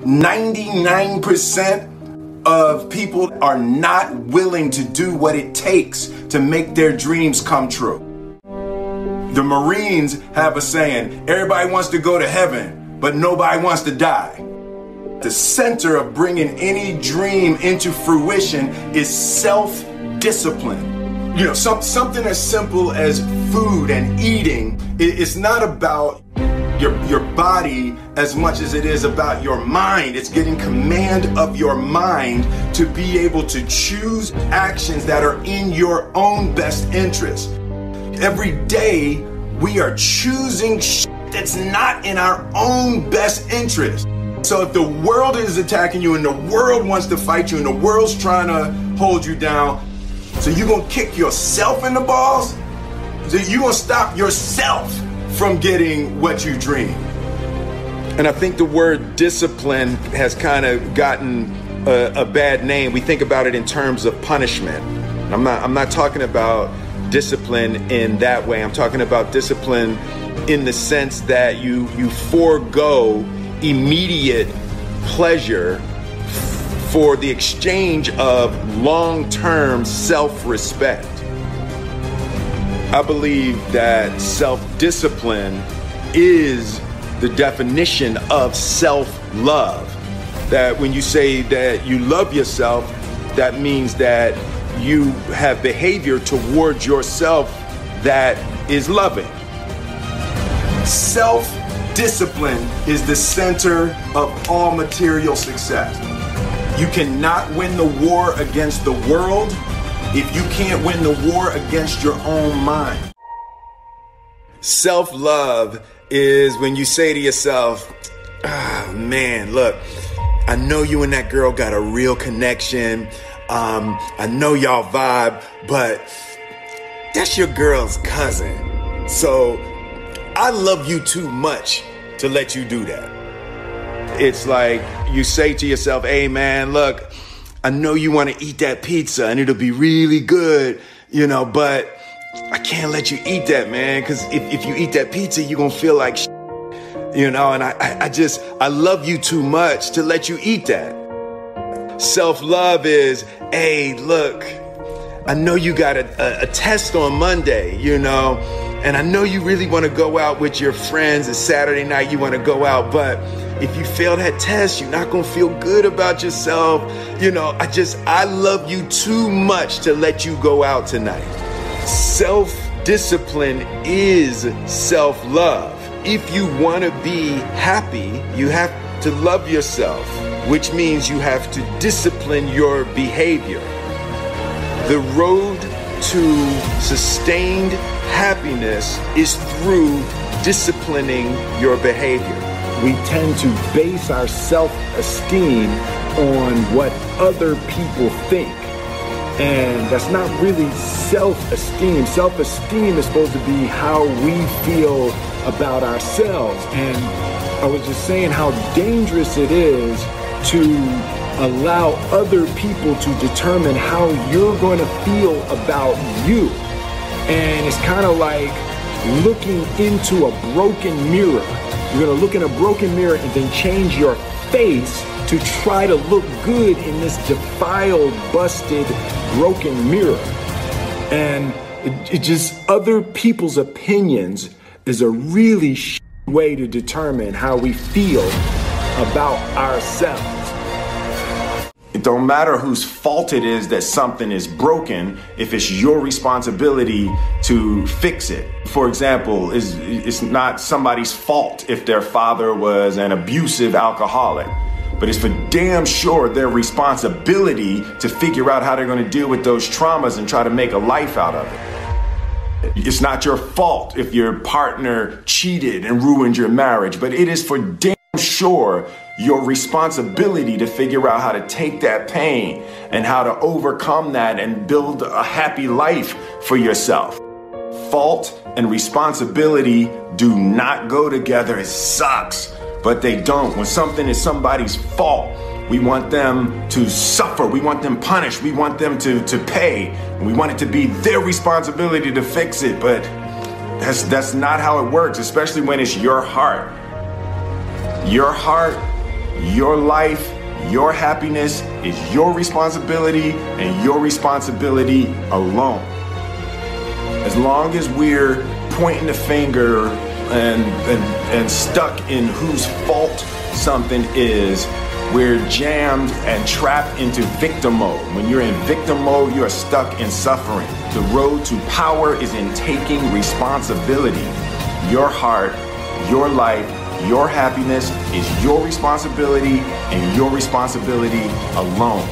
99% of people are not willing to do what it takes to make their dreams come true. The Marines have a saying, everybody wants to go to heaven, but nobody wants to die. The center of bringing any dream into fruition is self-discipline. You know, something as simple as food and eating. It's not about your body as much as it is about your mind. It's getting command of your mind to be able to choose actions that are in your own best interest. Every day we are choosing shit that's not in our own best interest. So if the world is attacking you and the world wants to fight you and the world's trying to hold you down, so you're gonna kick yourself in the balls? So you're gonna stop yourself from getting what you dream. And I think the word discipline has kind of gotten a bad name. We think about it in terms of punishment. I'm not talking about discipline in that way. I'm talking about discipline in the sense that you forego immediate pleasure for the exchange of long-term self-respect. I believe that self-discipline is the definition of self-love. That when you say that you love yourself, that means that you have behavior towards yourself that is loving. Self-discipline is the center of all material success. You cannot win the war against the world if you can't win the war against your own mind. Self-love is when you say to yourself, oh, man, look, I know you and that girl got a real connection. I know y'all vibe, but that's your girl's cousin. So I love you too much to let you do that. It's like you say to yourself, hey man, look, I know you want to eat that pizza and it'll be really good, you know, but I can't let you eat that, man, because if you eat that pizza, you're going to feel like shit, you know, and I love you too much to let you eat that. Self-love is, hey, look, I know you got a test on Monday, you know, and I know you really want to go out with your friends. It's Saturday night, you want to go out, but if you fail that test, you're not going to feel good about yourself. You know, I love you too much to let you go out tonight. Self-discipline is self-love. If you want to be happy, you have to love yourself, which means you have to discipline your behavior. The road to sustained happiness is through disciplining your behavior. We tend to base our self-esteem on what other people think. And that's not really self-esteem. Self-esteem is supposed to be how we feel about ourselves. And I was just saying how dangerous it is to allow other people to determine how you're going to feel about you. And it's kind of like looking into a broken mirror. You're going to look in a broken mirror and then change your face to try to look good in this defiled, busted, broken mirror. And it just, other people's opinions is a really way to determine how we feel about ourselves. It don't matter whose fault it is that something is broken if it's your responsibility to fix it. For example, it's not somebody's fault if their father was an abusive alcoholic, but it's for damn sure their responsibility to figure out how they're going to deal with those traumas and try to make a life out of it. It's not your fault if your partner cheated and ruined your marriage, but it is for damn sure your responsibility to figure out how to take that pain and how to overcome that and build a happy life for yourself. Fault and responsibility do not go together. It sucks, but they don't. When something is somebody's fault, we want them to suffer. We want them punished. We want them to pay. And we want it to be their responsibility to fix it, but that's not how it works, especially when it's your heart. Your heart Your life, your happiness is your responsibility and your responsibility alone. As long as we're pointing the finger and stuck in whose fault something is, we're jammed and trapped into victim mode. When you're in victim mode, you are stuck in suffering. The road to power is in taking responsibility. Your heart, your life, your happiness is your responsibility and your responsibility alone.